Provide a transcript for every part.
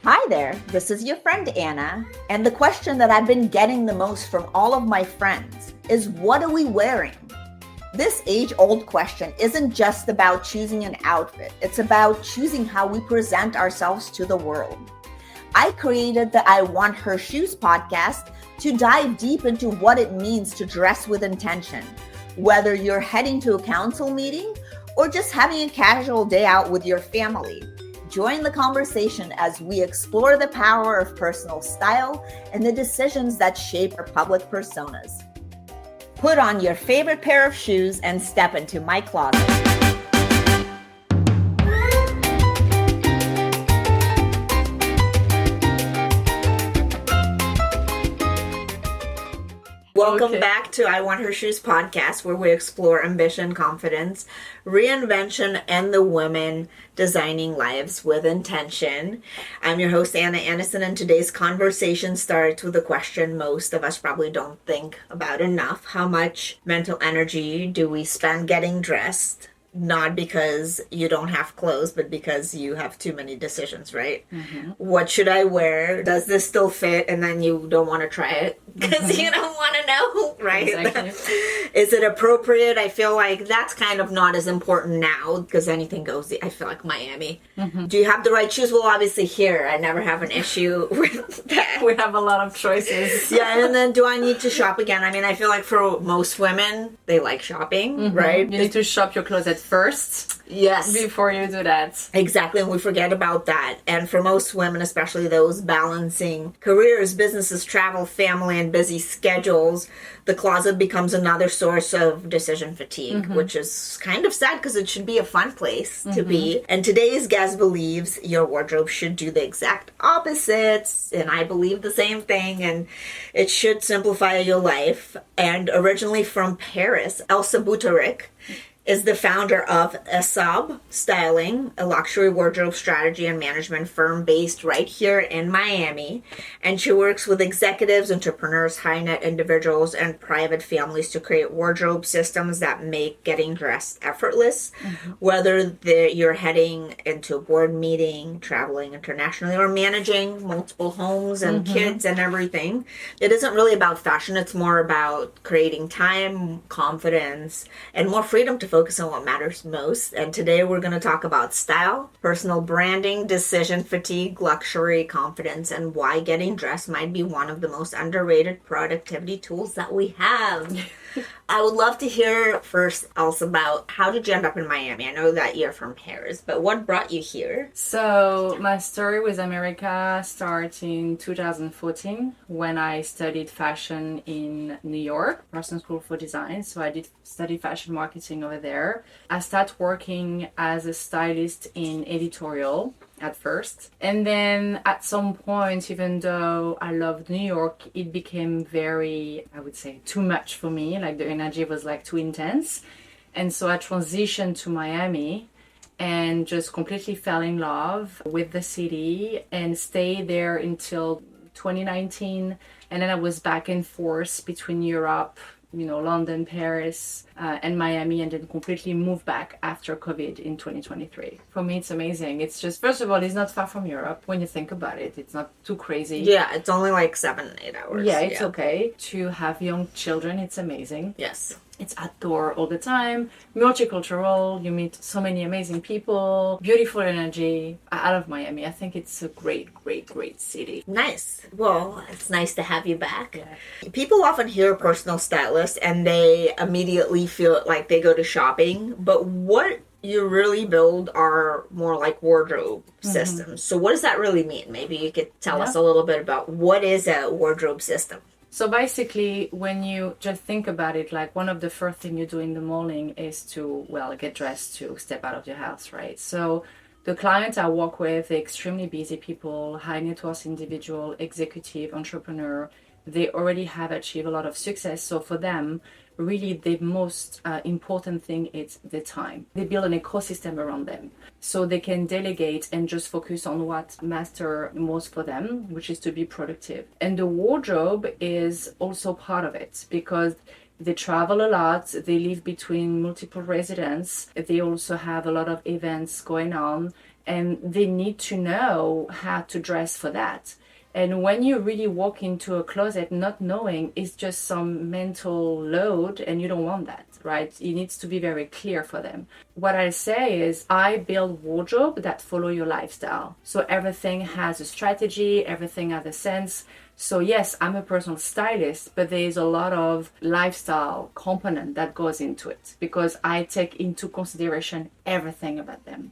Hi there, this is your friend Anna, and the question that I've been getting the most from all of my friends is what are we wearing? This age-old question isn't just about choosing an outfit, it's about choosing how we present ourselves to the world. I created the I Want Her Shoes podcast to dive deep into what it means to dress with intention, whether you're heading to a council meeting or just having a casual day out with your family. Join the conversation as we explore the power of personal style and the decisions that shape our public personas. Put on your favorite pair of shoes and step into my closet. Welcome back to I Want Her Shoes podcast, where we explore ambition, confidence, reinvention, and the women designing lives with intention. I'm your host, Anna Anderson, and today's conversation starts with a question most of us probably don't think about enough. How much mental energy do we spend getting dressed? Not because you don't have clothes, but because you have too many decisions, right? Mm-hmm. What should I wear? Does this still fit? And then you don't want to try it because you don't want to know, right? Exactly. Is it appropriate? I feel like that's kind of not as important now because anything goes. I feel like Miami. Mm-hmm. Do you have the right shoes? Well, obviously here, I never have an issue with that. We have a lot of choices. Yeah, and then do I need to shop again? I mean, I feel like for most women, they like shopping, mm-hmm. right? You need to shop your clothes at first. Yes. Before you do that. Exactly, and we forget about that. And for most women, especially those balancing careers, businesses, travel, family, and busy schedules, the closet becomes another source of decision fatigue, mm-hmm. which is kind of sad because it should be a fun place mm-hmm. to be. And today's guest believes your wardrobe should do the exact opposites, and I believe the same thing, and it should simplify your life. And originally from Paris, Elsa is the founder of Elsa Styling, a luxury wardrobe strategy and management firm based right here in Miami. And she works with executives, entrepreneurs, high-net individuals, and private families to create wardrobe systems that make getting dressed effortless. Mm-hmm. Whether you're heading into a board meeting, traveling internationally, or managing multiple homes and mm-hmm. kids and everything. It isn't really about fashion. It's more about creating time, confidence, and more freedom to focus on what matters most. And today we're going to talk about style, personal branding, decision fatigue, luxury, confidence, and why getting dressed might be one of the most underrated productivity tools that we have. I would love to hear first, Elsa, about how did you end up in Miami? I know that you're from Paris, but what brought you here? So my story with America started in 2014 when I studied fashion in New York, Boston School for Design. So I did study fashion marketing over there. I started working as a stylist in editorial at first. And then at some point, even though I loved New York, it became very, I would say, too much for me. Like the energy was like too intense. And so I transitioned to Miami and just completely fell in love with the city and stayed there until 2019. And then I was back and forth between Europe, London, Paris, and Miami, and then completely moved back after COVID in 2023. For me, it's amazing. It's just, first of all, it's not far from Europe. When you think about it, it's not too crazy. Yeah, it's only like 7-8 hours. Yeah, it's okay. To have young children, it's amazing. Yes. It's outdoor all the time, multicultural, you meet so many amazing people, beautiful energy. I love Miami. I think it's a great, great, great city. Nice. Well, it's nice to have you back. Yeah. People often hear personal stylist and they immediately feel like they go to shopping, but what you really build are more like wardrobe mm-hmm. systems. So what does that really mean? Maybe you could tell us a little bit about what is a wardrobe system. So basically, when you just think about it, like one of the first things you do in the morning is to, get dressed to step out of your house, right? So the clients I work with, they're extremely busy people, high net worth individual, executive, entrepreneur. They already have achieved a lot of success. So for them, really the most important thing is the time. They build an ecosystem around them so they can delegate and just focus on what matters most for them, which is to be productive. And the wardrobe is also part of it because they travel a lot, they live between multiple residents, they also have a lot of events going on, and they need to know how to dress for that. And when you really walk into a closet not knowing, it's just some mental load, and you don't want that, right? It needs to be very clear for them. What I say is I build wardrobe that follow your lifestyle. So everything has a strategy, everything has a sense. So yes, I'm a personal stylist, but there is a lot of lifestyle component that goes into it because I take into consideration everything about them.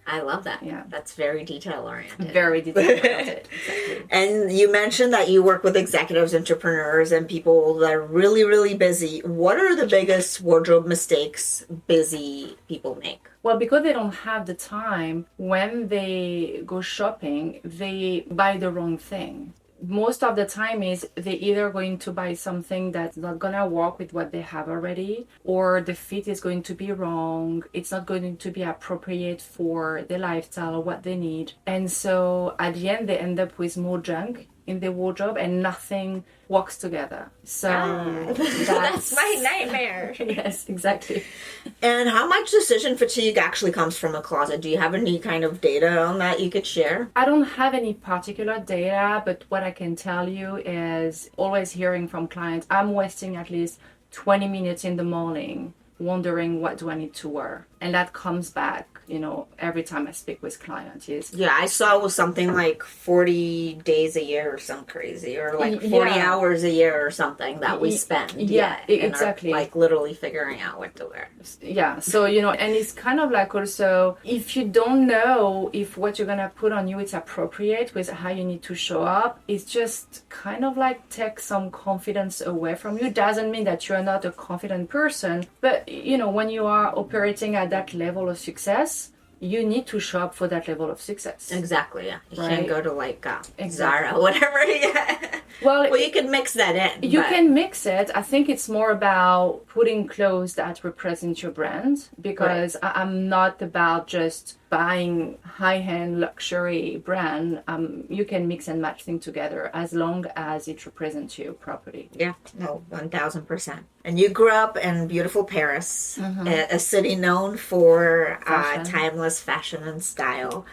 I love that. Yeah. That's very detail oriented. Very detail-oriented. Exactly. And you mentioned that you work with executives, entrepreneurs, and people that are really, really busy. What are the biggest wardrobe mistakes busy people make? Well, because they don't have the time, when they go shopping, they buy the wrong thing. Most of the time is they're either going to buy something that's not gonna work with what they have already, or the fit is going to be wrong. It's not going to be appropriate for their lifestyle or what they need. And so at the end, they end up with more junk in their wardrobe and nothing works together. So that's my nightmare. Yes, exactly. And how much decision fatigue actually comes from a closet? Do you have any kind of data on that you could share? I don't have any particular data, but what I can tell you is always hearing from clients, I'm wasting at least 20 minutes in the morning wondering what do I need to wear. And that comes back, every time I speak with clients. Yeah, I saw it was something like 40 days a year or something crazy, or like 40 hours a year or something that we spend. Yeah, exactly. Like literally figuring out what to wear. Yeah, so, and it's kind of like also, if you don't know if what you're going to put on you is appropriate with how you need to show up, it's just kind of like take some confidence away from you. Doesn't mean that you're not a confident person, but, when you are operating at that level of success, you need to shop for that level of success. Exactly, yeah. You right? can't go to like Zara, whatever. Yeah. Well, you can mix that in. You can mix it. I think it's more about putting clothes that represent your brand, because right. I'm not about just buying high-end luxury brand. You can mix and match things together as long as it represents you properly. Yeah, no, 1000%. And you grew up in beautiful Paris, a city known for timeless fashion and style.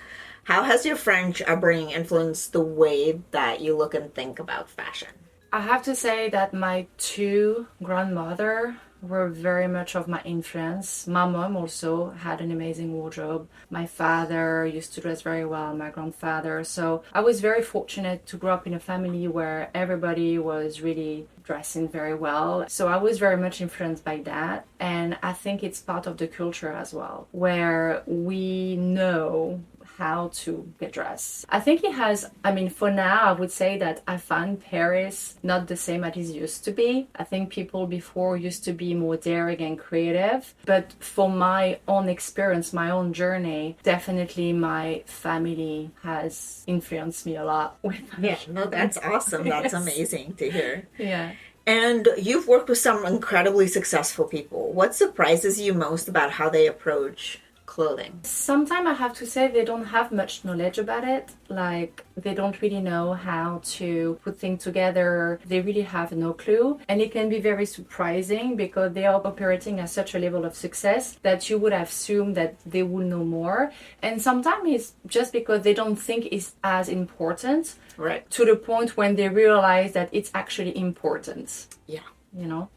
How has your French upbringing influenced the way that you look and think about fashion? I have to say that my two grandmothers were very much of my influence. My mom also had an amazing wardrobe. My father used to dress very well, my grandfather. So I was very fortunate to grow up in a family where everybody was really dressing very well. So I was very much influenced by that. And I think it's part of the culture as well, where we know how to get dressed. I think it has, for now, I would say that I find Paris not the same as it used to be. I think people before used to be more daring and creative. But for my own experience, my own journey, definitely my family has influenced me a lot. Yeah, no, that's awesome. That's amazing to hear. Yeah. And you've worked with some incredibly successful people. What surprises you most about how they approach clothing? Sometimes I have to say they don't have much knowledge about it. Like, they don't really know how to put things together. They really have no clue. And it can be very surprising because they are operating at such a level of success that you would assume that they would know more. And sometimes it's just because they don't think it's as important. Right. To the point when they realize that it's actually important. Yeah.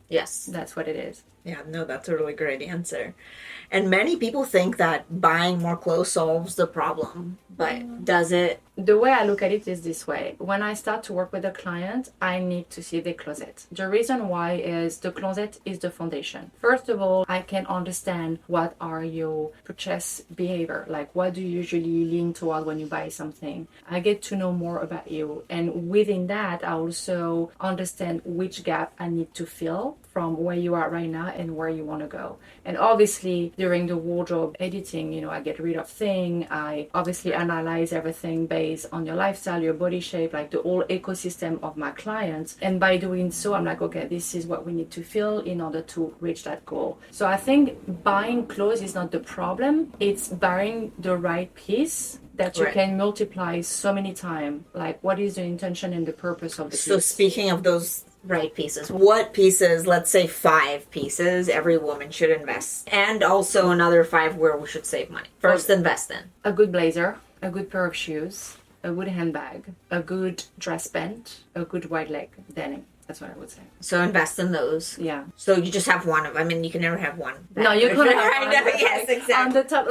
Yes. That's what it is. Yeah, no, that's a really great answer. And many people think that buying more clothes solves the problem, but does it? The way I look at it is this way. When I start to work with a client, I need to see the closet. The reason why is the closet is the foundation. First of all, I can understand what are your purchase behavior. Like, what do you usually lean toward when you buy something? I get to know more about you. And within that, I also understand which gap I need to fill from where you are right now and where you want to go. And obviously, during the wardrobe editing, I get rid of things. I obviously analyze everything based on your lifestyle, your body shape, like the whole ecosystem of my clients. And by doing so, I'm like, okay, this is what we need to fill in order to reach that goal. So I think buying clothes is not the problem. It's buying the right piece that you can multiply so many times. Like, what is the intention and the purpose of the piece? So speaking of those right pieces. What pieces, let's say 5 pieces, every woman should invest? And also another 5 where we should save money. First, invest in. A good blazer, a good pair of shoes, a good handbag, a good dress band, a good wide leg denim. That's what I would say. So invest in those. Yeah. So you just have one of. I mean, you can never have one. No, you can't have one. Yes, exactly. On the top,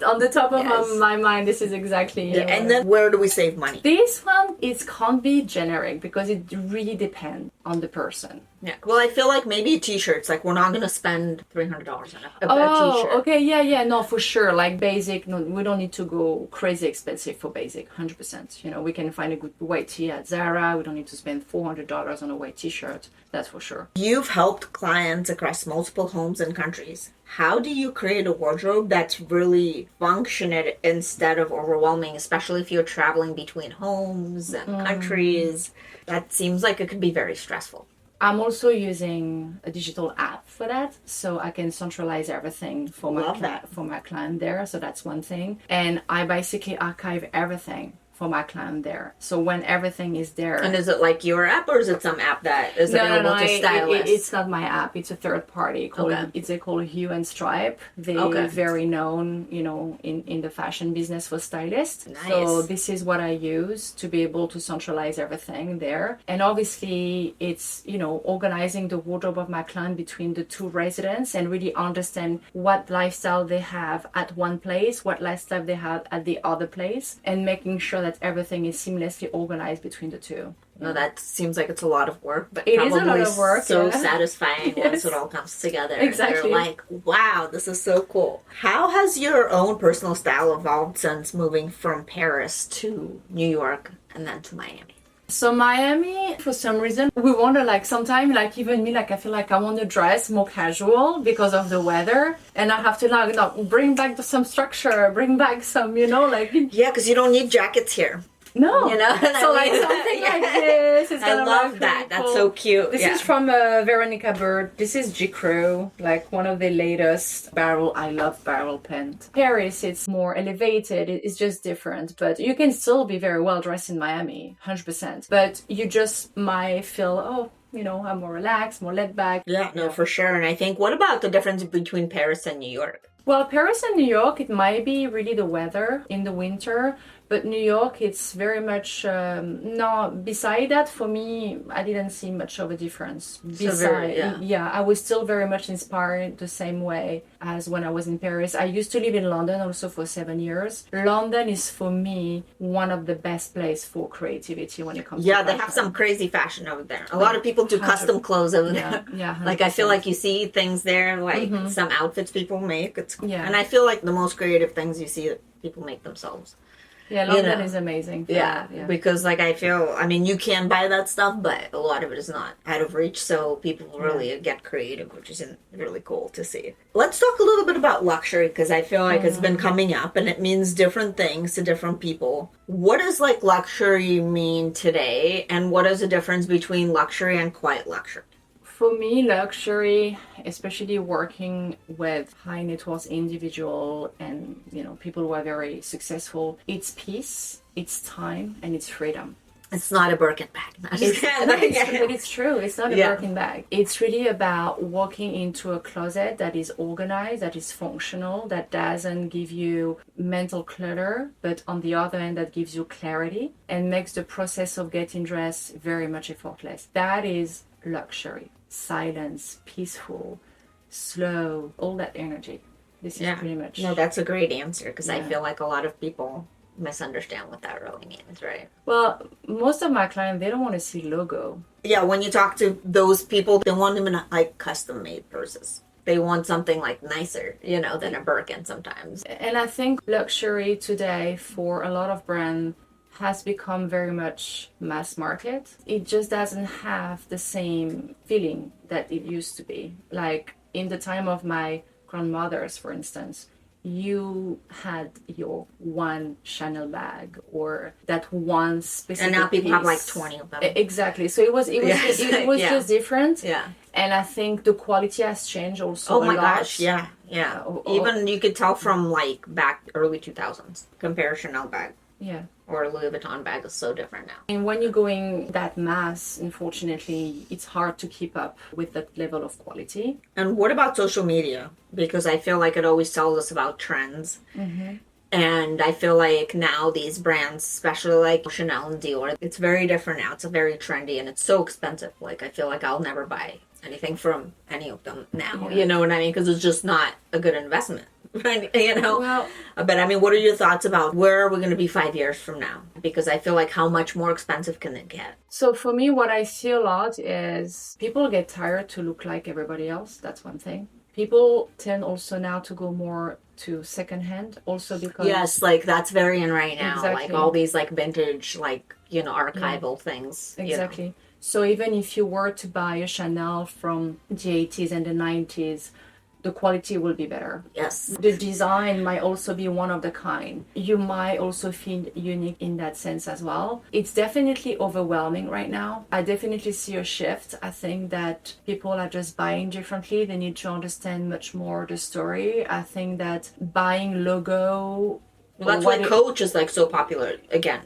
on the top of my mind, this is exactly. Yeah, and then where do we save money? This one, it can't be generic because it really depends on the person. Yeah. Well, I feel like maybe t-shirts. Like we're not gonna spend $300 on a t-shirt. Okay, yeah, no, for sure. Like basic, no, we don't need to go crazy expensive for basic. 100%. You know, we can find a good white tee at Zara. We don't need to spend $400 on a white t-shirt. That's for sure. You've helped clients across multiple homes and countries. How do you create a wardrobe that's really functional instead of overwhelming, especially if you're traveling between homes and countries? That seems like it could be very stressful. I'm also using a digital app for that, so I can centralize everything for my client there. So that's one thing. And I basically archive everything for my client there. So when everything is there. And is it like your app or is it some app that is available to stylists? It's not my app. It's a third party. It's called Hue and Stripe. They're very known, you know, in the fashion business for stylists. Nice. So this is what I use to be able to centralize everything there. And obviously it's, you know, organizing the wardrobe of my client between the 2 residents and really understand what lifestyle they have at one place, what lifestyle they have at the other place, and making sure that everything is seamlessly organized between the 2. No, that seems like it's a lot of work, but it is a lot of work. So satisfying once it all comes together. Exactly. You're like, wow, this is so cool. How has your own personal style evolved since moving from Paris to New York and then to Miami? So Miami, for some reason, we want to like sometimes like even me, like I feel like I want to dress more casual because of the weather, and I have to like bring back some structure, bring back some, you know, like yeah, because you don't need jackets here. No, you know, so like something like this. It's I love that. That's so cute. This is from Veronica Bird. This is J. Crew, like one of the latest barrel. I love barrel pant. Paris, it's more elevated. It's just different, but you can still be very well dressed in Miami, 100%. But you just might feel, you know, I'm more relaxed, more laid back. Yeah, no, for sure. And I think, what about the difference between Paris and New York? Well, Paris and New York, it might be really the weather in the winter. But New York, it's very much, no, beside that, for me, I didn't see much of a difference. I was still very much inspired the same way as when I was in Paris. I used to live in London also for 7 years. London is, for me, one of the best places for creativity when it comes to fashion. Yeah, they have some crazy fashion over there. A lot of people do custom clothes over there. Yeah, 100%. Like, I feel like you see things there, like some outfits people make. It's cool. Yeah. And I feel like the most creative things you see that people make themselves. Yeah, London is amazing. Yeah, because like I feel, I mean, you can buy that stuff, but a lot of it is not out of reach, so people really get creative, which is really cool to see. Let's talk a little bit about luxury, because I feel like it's been coming up, and it means different things to different people. What does like luxury mean today, and what is the difference between luxury and quiet luxury? For me, luxury, especially working with high net worth individual and, you know, people who are very successful, it's peace, it's time, and it's freedom. It's not a Birkin bag. It's true. It's not a Birkin bag. It's really about walking into a closet that is organized, that is functional, that doesn't give you mental clutter, but on the other hand, that gives you clarity and makes the process of getting dressed very much effortless. That is luxury. Silence, peaceful, slow, all that energy. This is pretty much. No, that's a great answer, because I feel like a lot of people misunderstand what that really means, right? Well, most of my clients, they don't want to see logo. Yeah, when you talk to those people, they want them in like custom made purses. They want something like nicer, you know, than a Birkin sometimes. And I think luxury today for a lot of brands has become very much mass market. It just doesn't have the same feeling that it used to be. Like in the time of my grandmothers, for instance, you had your one Chanel bag or that one specific and now people piece. have like 20 of them. Exactly. So it was just different. Yeah. And I think the quality has changed also. Oh my gosh, yeah. Even you could tell from like back early 2000s, compare Chanel bag. Yeah. or a Louis Vuitton bag is so different now. And when you're going that mass, unfortunately, it's hard to keep up with that level of quality. And what about social media? Because I feel like it always tells us about trends. And I feel like now these brands, especially like Chanel and Dior, it's very different now. It's very trendy and it's so expensive. Like, I feel like I'll never buy anything from any of them now. You know what I mean? Because it's just not a good investment. Right? You know? Well, but I mean, what are your thoughts about where are we going to be 5 years from now? Because I feel like how much more expensive can it get? so for me, what I see a lot is people get tired to look like everybody else. That's one thing. People tend also now to go more to secondhand, also because Yes, like that's very in right now. Exactly. Like all these like vintage, like, you know, archival things. exactly. You know? So even if you were to buy a Chanel from the 80s and the 90s, the quality will be better. Yes. The design might also be one of the kind. You might also feel unique in that sense as well. It's definitely overwhelming right now. I definitely see a shift. I think that people are just buying differently. They need to understand much more the story. I think that buying logo... Well, that's why Coach is like so popular again.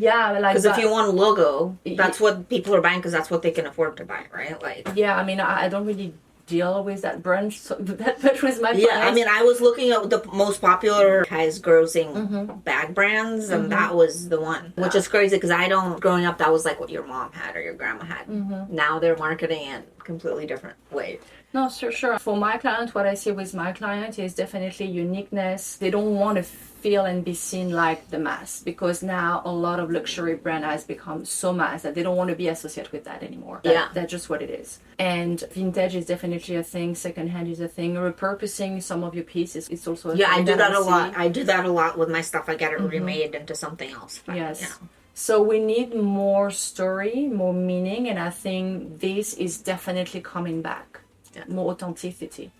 Yeah, like... Because if you want a logo, that's what people are buying because that's what they can afford to buy, right? Like. Yeah, I mean, I don't really deal with that brand so that much with my Yeah, I mean, I was looking at the most popular highest grossing bag brands, and that was the one, which is crazy because I don't, growing up, that was like what your mom had or your grandma had. Now they're marketing it completely different way. No, sure. For my client, what I see with my client is definitely uniqueness. They don't want to feel and be seen like the mass because now a lot of luxury brand has become so mass that they don't want to be associated with that anymore. That's just what it is. And vintage is definitely a thing. Secondhand is a thing. Repurposing some of your pieces is also a thing. Yeah, I do that a lot. I do that a lot with my stuff. I get it remade into something else. But, Yes. you know. So we need more story, more meaning, and I think this is definitely coming back. Yeah. More authenticity.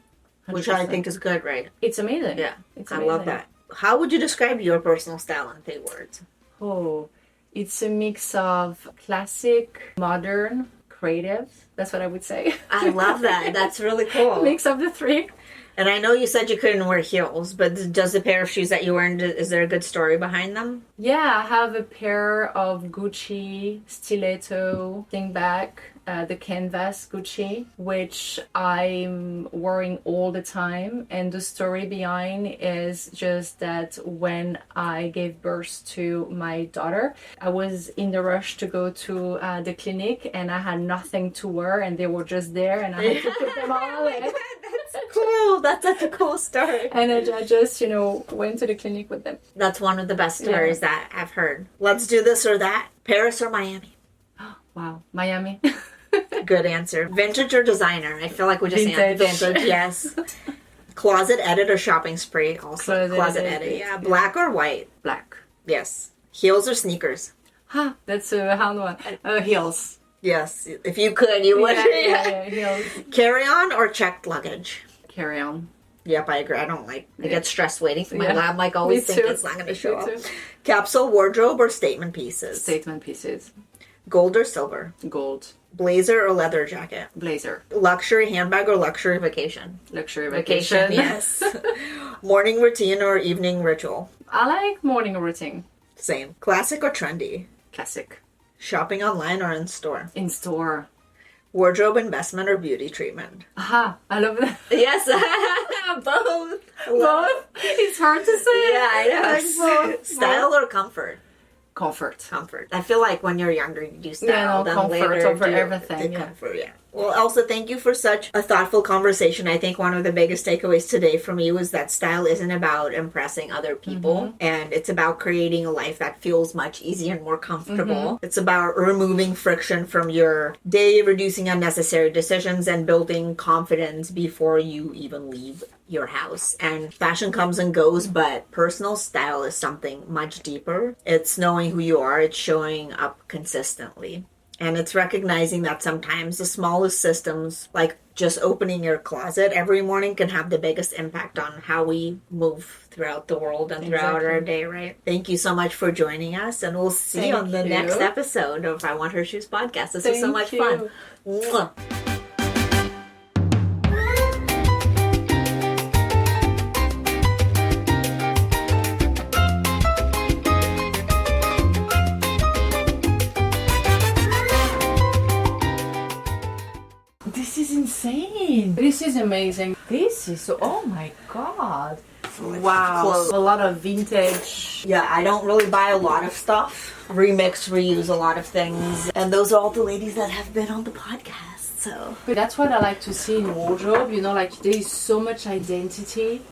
100%. Which I think is good, right? It's amazing. Yeah, It's I amazing. love that. How would you describe your personal style in 3 words? Oh, it's a mix of classic, modern, creative. That's what I would say. I love that. That's really cool. Mix of the three. And I know you said you couldn't wear heels, but does the pair of shoes that you wear, is there a good story behind them? Yeah, I have a pair of Gucci stiletto dingback, the canvas Gucci, which I'm wearing all the time. And the story behind is just that when I gave birth to my daughter, I was in the rush to go to the clinic and I had nothing to wear and they were just there and I had to put them on. That's cool. That's such a cool story. And I just, went to the clinic with them. That's one of the best stories that I've heard. Let's do this or that. Paris or Miami? Wow. Miami. Good answer. Vintage or designer? I feel like we just answered vintage. Yes. Closet edit or shopping spree? Also, closet edit. Yeah. Black or white? Black. Yes. Heels or sneakers? That's a hard one. Heels. Yes. If you could, you would. Yeah, heels. Carry on or checked luggage? Carry on. Yep, I agree. I get stressed waiting for my lab. Like, Me always think too. it's not going to show up. Me too. Capsule wardrobe or statement pieces? Statement pieces. Gold or silver? Gold. Blazer or leather jacket? Blazer. Luxury handbag or luxury vacation? Luxury vacation. Yes. Morning routine or evening ritual? I like morning routine. Same. Classic or trendy? Classic. Shopping online or in store? In store. Wardrobe investment or beauty treatment? Aha, I love that. Yes. Both. Both. It's hard to say. Yeah, I know. Like both. Style or comfort? Comfort. Comfort. I feel like when you're younger, you do style. Yeah, no, then comfort later over do everything, the yeah. comfort, yeah. Well, Elsa, thank you for such a thoughtful conversation. I think one of the biggest takeaways today from you is that style isn't about impressing other people, and it's about creating a life that feels much easier and more comfortable. It's about removing friction from your day, reducing unnecessary decisions, and building confidence before you even leave your house. And fashion comes and goes, but personal style is something much deeper. It's knowing who you are. It's showing up consistently. And it's recognizing that sometimes the smallest systems, like just opening your closet every morning, can have the biggest impact on how we move throughout the world and throughout our day, right? Thank you so much for joining us, and we'll see you on the next episode of I Want Her Shoes podcast. This was so much fun. Mwah. insane. This is amazing. This is so, oh my god. Wow. Clothes. A lot of vintage. Yeah, I don't really buy a lot of stuff. Remix, reuse a lot of things. And those are all the ladies that have been on the podcast, so. But that's what I like to see in wardrobe, you know, like there is so much identity.